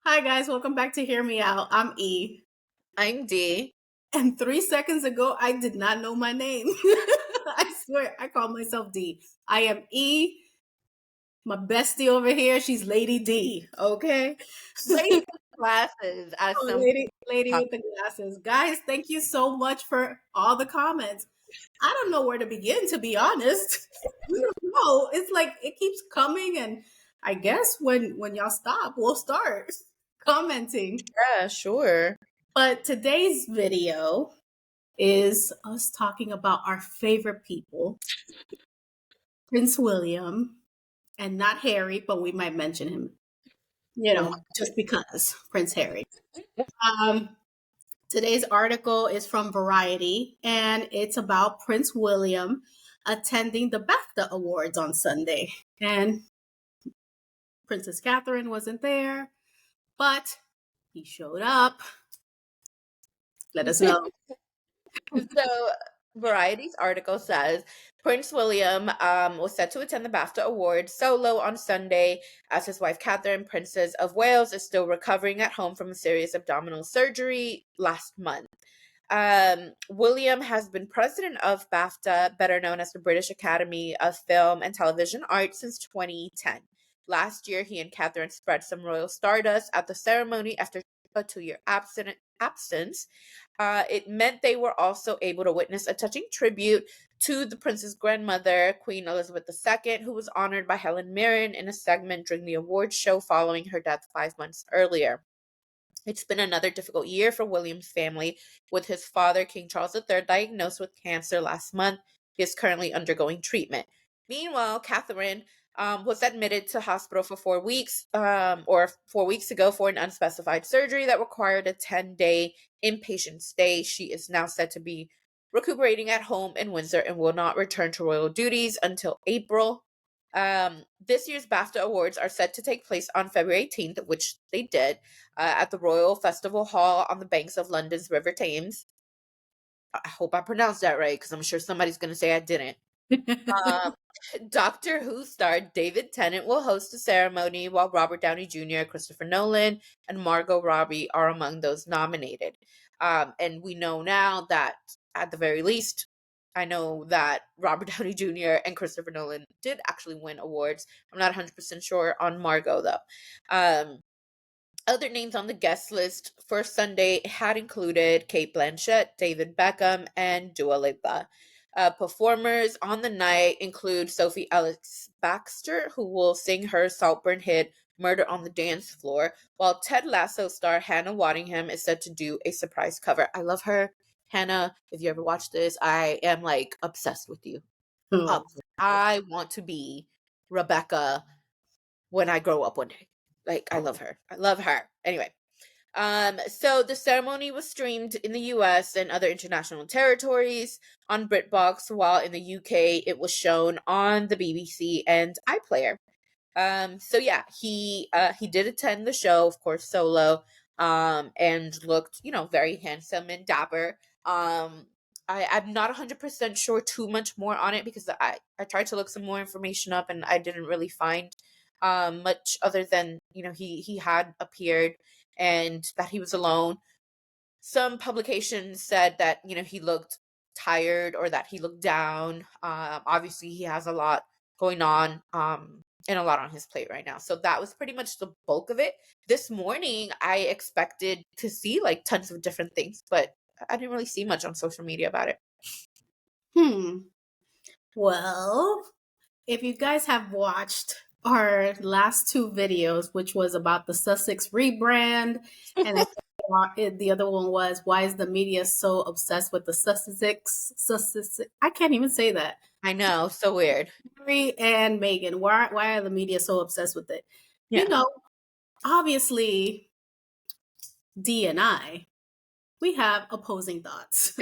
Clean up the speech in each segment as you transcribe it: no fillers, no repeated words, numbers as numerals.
Hi guys, welcome back to Hear Me Out. I'm E. I'm D. And 3 seconds ago, I did not know my name. I swear, I call myself D. I am E. My bestie over here, she's Lady D. Okay, Lady with glasses, as oh, some lady people with the glasses. Guys, thank you so much for all the comments. I don't know where to begin, to be honest. I don't know. It's like it keeps coming, and I guess when y'all stop, we'll start commenting. Yeah, sure. But today's video is us talking about our favorite people, Prince William, and not Harry, but we might mention him, Mm. just because Prince Harry. Um, today's article is from Variety, and it's about Prince William attending the BAFTA Awards on Sunday. And Princess Catherine wasn't there, but he showed up. Let us know. So, Variety's article says Prince William was set to attend the BAFTA Awards solo on Sunday as his wife Catherine, Princess of Wales, is still recovering at home from a serious abdominal surgery last month. William has been president of BAFTA, better known as the British Academy of Film and Television Arts, since 2010. Last year, he and Catherine spread some royal stardust at the ceremony after a 2-year absence. It meant they were also able to witness a touching tribute to the prince's grandmother, Queen Elizabeth II, who was honored by Helen Mirren in a segment during the awards show following her death 5 months earlier. It's been another difficult year for William's family, with his father, King Charles III, diagnosed with cancer last month. He is currently undergoing treatment. Meanwhile, Catherine was admitted to hospital for 4 weeks, or 4 weeks ago, for an unspecified surgery that required a 10-day inpatient stay. She is now said to be recuperating at home in Windsor and will not return to royal duties until April. This year's BAFTA Awards are set to take place on February 18th, which they did, at the Royal Festival Hall on the banks of London's River Thames. I hope I pronounced that right, because I'm sure somebody's going to say I didn't. Um, Doctor Who star David Tennant will host the ceremony, while Robert Downey Jr., Christopher Nolan, and Margot Robbie are among those nominated. And we know now that, at the very least, I know that Robert Downey Jr. and Christopher Nolan did actually win awards. I'm not 100% sure on Margot, though. Other names on the guest list for Sunday had included Kate Blanchett, David Beckham, and Dua Lipa. Performers on the night include Sophie Ellis-Bextor, who will sing her Saltburn hit Murder on the Dance Floor, while Ted Lasso star Hannah Waddingham is set to do a surprise cover. I love her. Hannah, if you ever watch this, I am like obsessed with you. Oh, I want to be Rebecca when I grow up one day. Like, I love her. I love her. Anyway, so the ceremony was streamed in the US and other international territories on BritBox, while in the UK it was shown on the BBC and iPlayer. So yeah, he did attend the show, of course, solo, and looked, very handsome and dapper. I'm not 100% sure too much more on it, because I tried to look some more information up and I didn't really find much other than, he had appeared and that he was alone. Some publications said that, he looked tired, or that he looked down. Obviously he has a lot going on, and a lot on his plate right now. So that was pretty much the bulk of it. This morning I expected to see like tons of different things, but I didn't really see much on social media about it. Well, if you guys have watched our last two videos, which was about the Sussex rebrand, and the other one was why is the media so obsessed with the Sussex? I can't even say that. I know, so weird. Harry and Meghan. Why are the media so obsessed with it? You Yeah. know, obviously, D and I, we have opposing thoughts.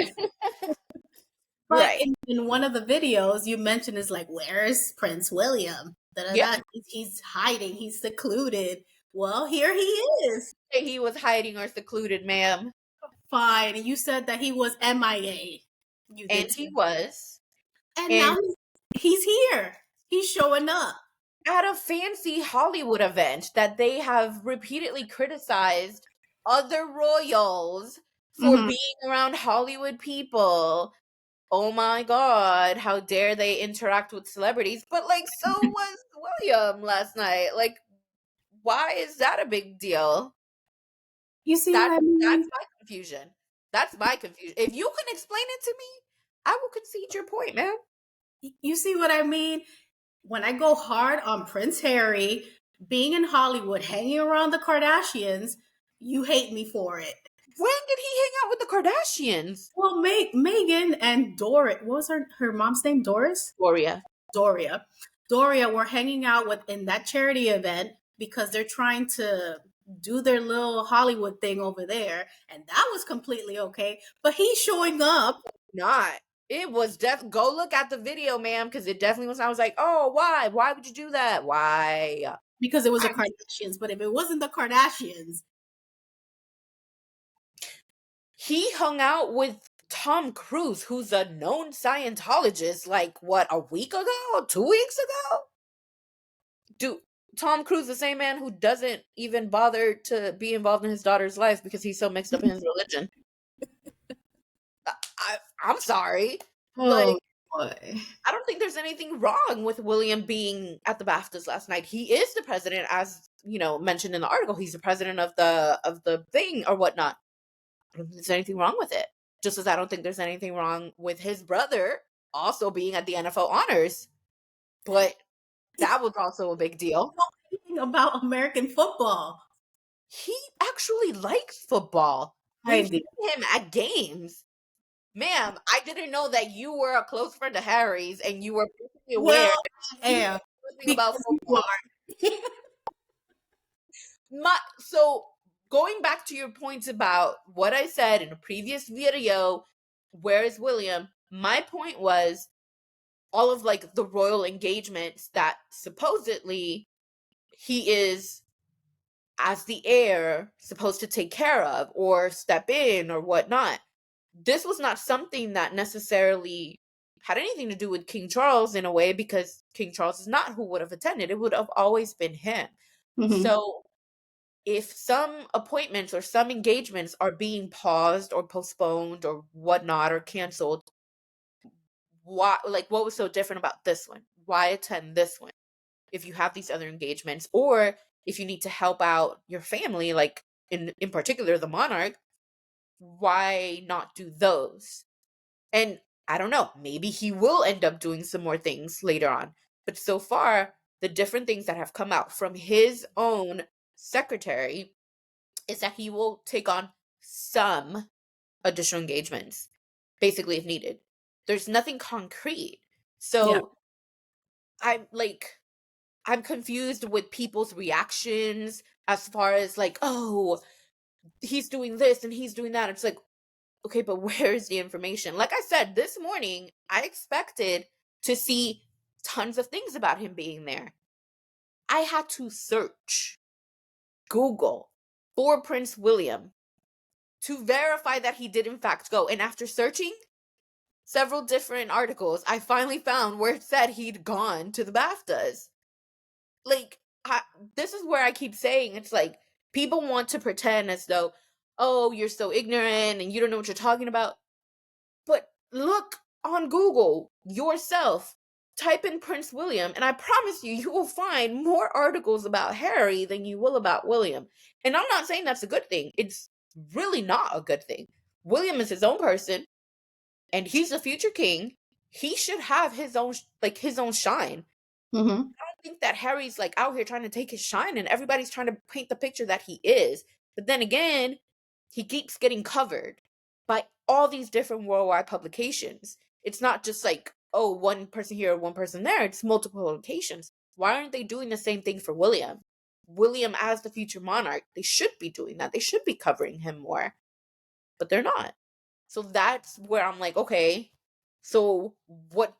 But Right. in one of the videos, you mentioned is like, where's Prince William? Da, da, Yep. da. He's hiding. He's secluded. Well, here he is. He was hiding or secluded, ma'am. Fine. And you said that he was MIA. You did And say he that. was. And now And he's here. He's showing up. at a fancy Hollywood event that they have repeatedly criticized other royals for Mhm. being around Hollywood people. Oh my god, how dare they interact with celebrities? But like, so was William last night. Like, why is that a big deal? You see what That I that's mean? my confusion. That's my confusion. If you can explain it to me, I will concede your point, man. You see what I mean? When I go hard on Prince Harry being in Hollywood, hanging around the Kardashians, you hate me for it. When did he hang out with the Kardashians? Well, Megan and Doris, what was her mom's name? Doris? Gloria. Doria. Doria were hanging out with in that charity event because they're trying to do their little Hollywood thing over there, and that was completely okay. But he's showing up Not. It was go look at the video, ma'am, because it definitely was. I was like, oh, why? Why would you do that? Why? because it was the I Kardashians. But if it wasn't the Kardashians, He hung out with Tom Cruise, who's a known Scientologist, like what, a week ago? 2 weeks ago? Do Tom Cruise, the same man who doesn't even bother to be involved in his daughter's life because he's so mixed up in his religion. I'm sorry. Like, oh boy, I don't think there's anything wrong with William being at the BAFTAs last night. He is the president, as mentioned in the article. He's the president of the thing or whatnot. I don't think there's anything wrong with it. Just as I don't think there's anything wrong with his brother also being at the NFL honors. But that was also a big deal. about American football. He actually likes football. I We've did. seen him at games. Ma'am, I didn't know that you were a close friend of Harry's and you were perfectly aware Well, I he am knows nothing about because you football. are. So going back to your points about what I said in a previous video, where is William? My point was all of like the royal engagements that supposedly he is, as the heir, supposed to take care of or step in or whatnot. This was not something that necessarily had anything to do with King Charles in a way, because King Charles is not who would have attended. It would have always been him. Mhm. So if some appointments or some engagements are being paused or postponed or whatnot or canceled, what was so different about this one? Why attend this one if you have these other engagements? Or if you need to help out your family, like in particular the monarch, why not do those? And I don't know, maybe he will end up doing some more things later on. But so far, the different things that have come out from his own secretary is that he will take on some additional engagements, basically, if needed. There's nothing concrete. Yeah. So I'm confused with people's reactions as far as like, oh, he's doing this and he's doing that. It's like, okay, but where's the information? Like I said, this morning, I expected to see tons of things about him being there. I had to search Google for Prince William to verify that he did in fact go. And after searching several different articles, I finally found where it said he'd gone to the BAFTAs. Like, this is where I keep saying it's like people want to pretend as though, oh, you're so ignorant and you don't know what you're talking about. But look on Google yourself. Type in Prince William, and I promise you, you will find more articles about Harry than you will about William. And I'm not saying that's a good thing. It's really not a good thing. William is his own person, and he's the future king. He should have his own shine. Hmm. I don't think that Harry's like out here trying to take his shine, and everybody's trying to paint the picture that he is. But then again, he keeps getting covered by all these different worldwide publications. It's not just like, oh, one person here, one person there. It's multiple locations. Why aren't they doing the same thing for William? William as the future monarch, they should be doing that. They should be covering him more, but they're not. So that's where I'm like, okay, so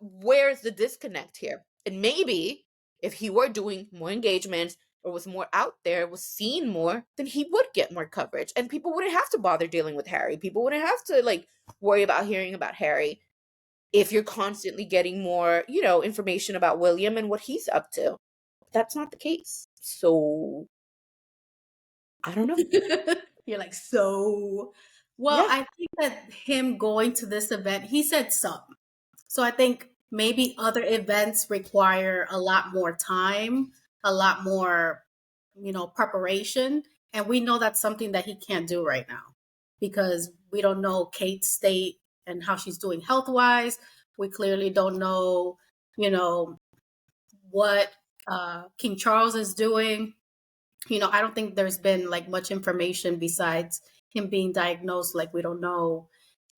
where's the disconnect here? And maybe if he were doing more engagements or was more out there, was seen more, then he would get more coverage and people wouldn't have to bother dealing with Harry. People wouldn't have to like worry about hearing about Harry if you're constantly getting more, information about William and what he's up to. that's not the case. So I don't know. You're like, so. Well, Yeah. I think that him going to this event, he said some. So I think maybe other events require a lot more time, a lot more, preparation. And we know that's something that he can't do right now because we don't know Kate's state and how she's doing health wise. We clearly don't know, you know, what King Charles is doing. I don't think there's been like much information besides him being diagnosed. Like, we don't know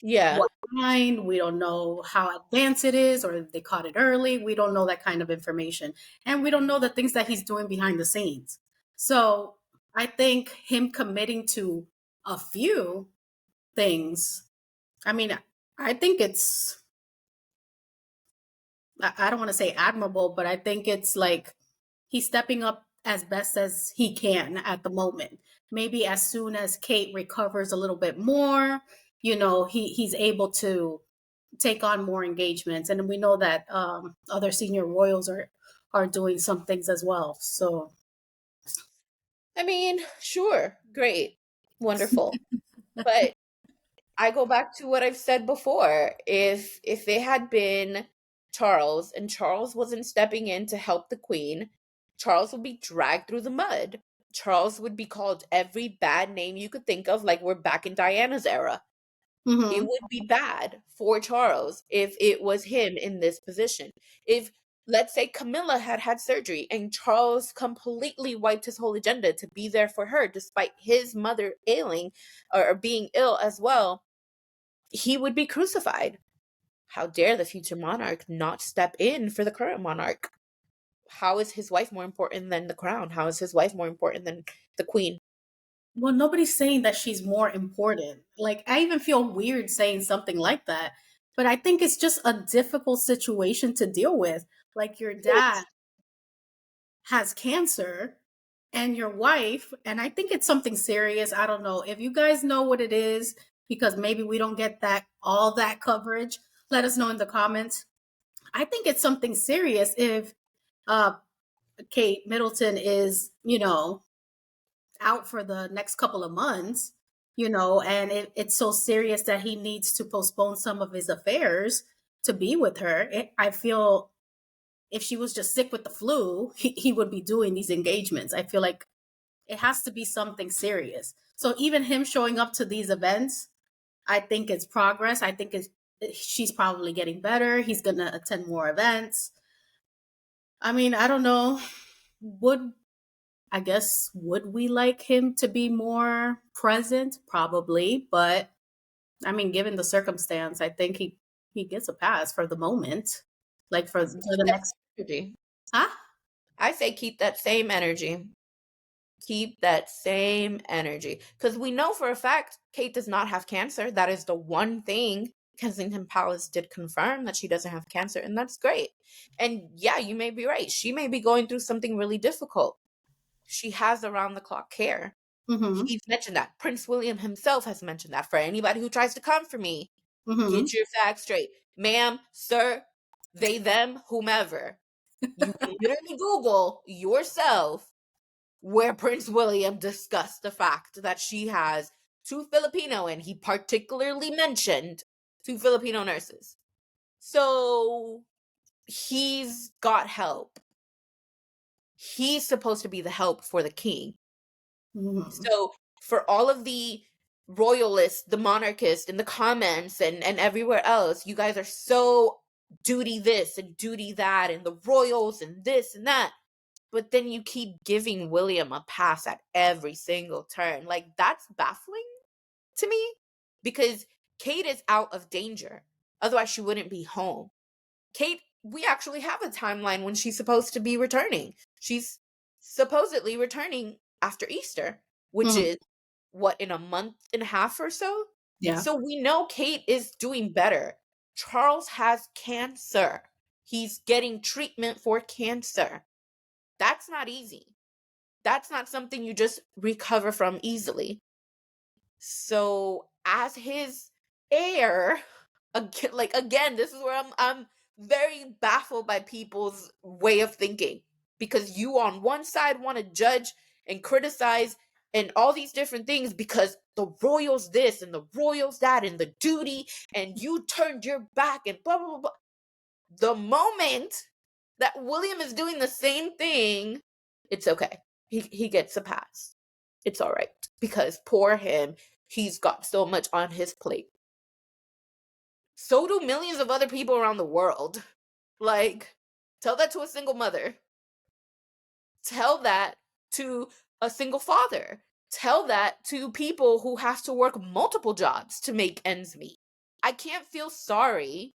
Yeah. what kind, we don't know how advanced it is, or if they caught it early. We don't know that kind of information. And we don't know the things that he's doing behind the scenes. So I think him committing to a few things, I mean, I think I don't want to say admirable, but I think it's like he's stepping up as best as he can at the moment. Maybe as soon as Kate recovers a little bit more, he's able to take on more engagements. And we know that other senior royals are doing some things as well. So I mean, sure, great, wonderful. But I go back to what I've said before. If they had been Charles and Charles wasn't stepping in to help the queen, Charles would be dragged through the mud. Charles would be called every bad name you could think of, like we're back in Diana's era. It mhm. would be bad for Charles if it was him in this position. If, let's say, Camilla had had surgery and Charles completely wiped his whole agenda to be there for her, despite his mother ailing or being ill as well, he would be crucified. How dare the future monarch not step in for the current monarch? How is his wife more important than the crown? How is his wife more important than the queen? Well, nobody's saying that she's more important. Like, I even feel weird saying something like that. But I think it's just a difficult situation to deal with. Like, your dad has cancer and your wife, and I think it's something serious. I don't know if you guys know what it is, because maybe we don't get that all that coverage. Let us know in the comments. I think it's something serious if uh Kate Middleton is, out for the next couple of months, and it's so serious that he needs to postpone some of his affairs to be with her. I feel if she was just sick with the flu, he would be doing these engagements. I feel like it has to be something serious. So even him showing up to these events, I think it's progress. I think she's probably getting better. He's going to attend more events. I mean, I don't know. Would we like him to be more present? Probably, but I mean, given the circumstance, I think he gets a pass for the moment. Like, for Keep the that next, energy. huh? I say keep that same energy. Keep that same energy. Because we know for a fact Kate does not have cancer. That is the one thing Kensington Palace did confirm, that she doesn't have cancer, and that's great. And yeah, you may be right. She may be going through something really difficult. She has around the clock care. Mm-hmm. He's mentioned that. Prince William himself has mentioned that. For anybody who tries to come for me, Mm-hmm. get your facts straight. Ma'am, sir, they, them, whomever. You can literally Google yourself where Prince William discussed the fact that she has two Filipino, and he particularly mentioned two Filipino nurses. So he's got help. He's supposed to be the help for the king. Mm-hmm. So for all of the royalists, the monarchists in the comments and everywhere else, you guys are so duty this and duty that, and the royals and this and that. But then you keep giving William a pass at every single turn. Like, that's baffling to me, because Kate is out of danger. Otherwise, she wouldn't be home. Kate, we actually have a timeline when she's supposed to be returning. She's supposedly returning after Easter, which Mm-hmm. is what, in a month and a half or so? Yeah. So we know Kate is doing better. Charles has cancer. He's getting treatment for cancer. That's not easy. That's not something you just recover from easily. So, as his heir, again, like, again, this is where I'm very baffled by people's way of thinking. because you on one side want to judge and criticize and all these different things because the royals this and the royals that and the duty, and you turned your back and blah, blah, blah, blah. The moment that William is doing the same thing, it's okay. He gets a pass. It's all right, because poor him, he's got so much on his plate. So do millions of other people around the world. Like, tell that to a single mother. Tell that to a single father. Tell that to people who have to work multiple jobs to make ends meet. I can't feel sorry,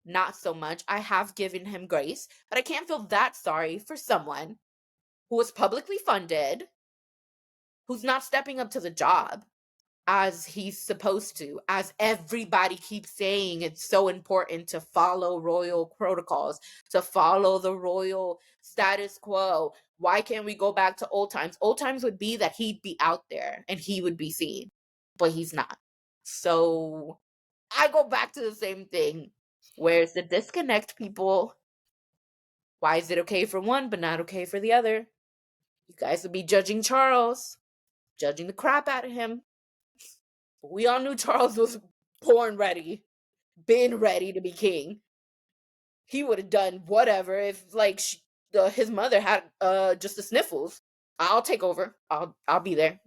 not so much. I have given him grace, but I can't feel that sorry for someone who was publicly funded, who's not stepping up to the job as he's supposed to, as everybody keeps saying it's so important to follow royal protocols, to follow the royal status quo. Why can't we go back to old times? Old times would be that he'd be out there and he would be seen, but he's not. So I go back to the same thing. Where's the disconnect, people? Why is it okay for one but not okay for the other? You guys would be judging Charles, judging the crap out of him. We all knew Charles was born ready, been ready to be king. He would have done whatever if, like, his mother had just the sniffles. I'll take over. I'll be there.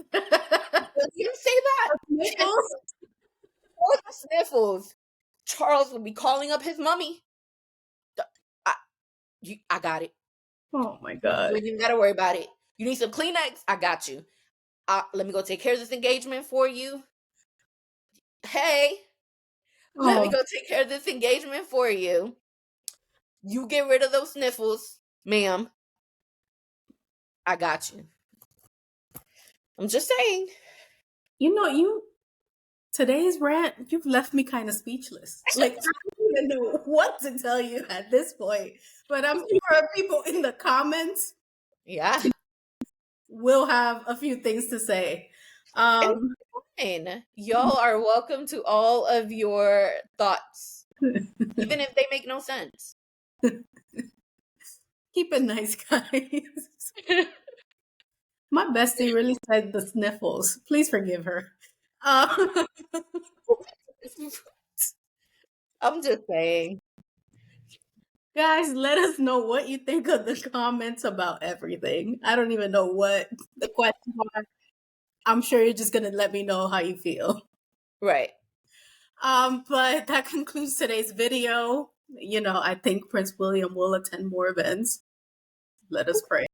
You didn't say that. Sniffles? All the sniffles. Charles would be calling up his mummy. I got it. Oh my You God. ain't even gotta worry about it. You need some Kleenex? I got you. Let me go take care of this engagement for you. Hey, let me Oh, go take care of this engagement for you. You get rid of those sniffles, ma'am. I got you. I'm just saying. today's rant, you've left me kind of speechless. Like, I don't even know what to tell you at this point. But I'm sure people in the comments Yeah. will have a few things to say. And it's fine. Y'all are welcome to all of your thoughts, even if they make no sense. Keep it nice, guys. My bestie really said the sniffles. Please forgive her. Uh, I'm just saying. guys, let us know what you think of the comments about everything. I don't even know what the questions are. I'm sure you're just gonna let me know how you feel. Right. But that concludes today's video. I think Prince William will attend more events. Let us pray.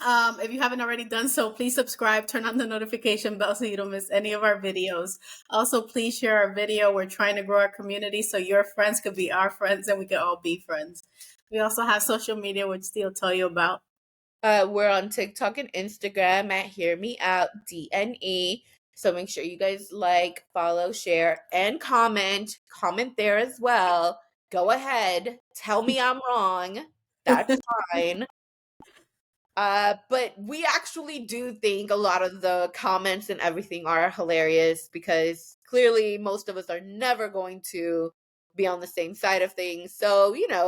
If you haven't already done so, please subscribe, turn on the notification bell so you don't miss any of our videos. Also, please share our video. We're trying to grow our community so your friends could be our friends and we can all be friends. We also have social media, which Steve tell you about. We're on TikTok and Instagram at Hear Me Out DNE. So make sure you guys like, follow, share, and comment. Comment there as well. Go ahead. Tell me I'm wrong. That's fine. But we actually do think a lot of the comments and everything are hilarious because clearly most of us are never going to be on the same side of things. So, we agree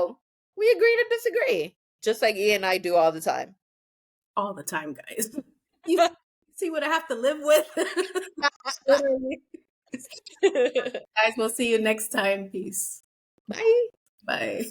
to disagree, just like Ian and I do all the time. All the time, guys. You see what I have to live with? Guys, we'll see you next time. Peace. Bye. Bye.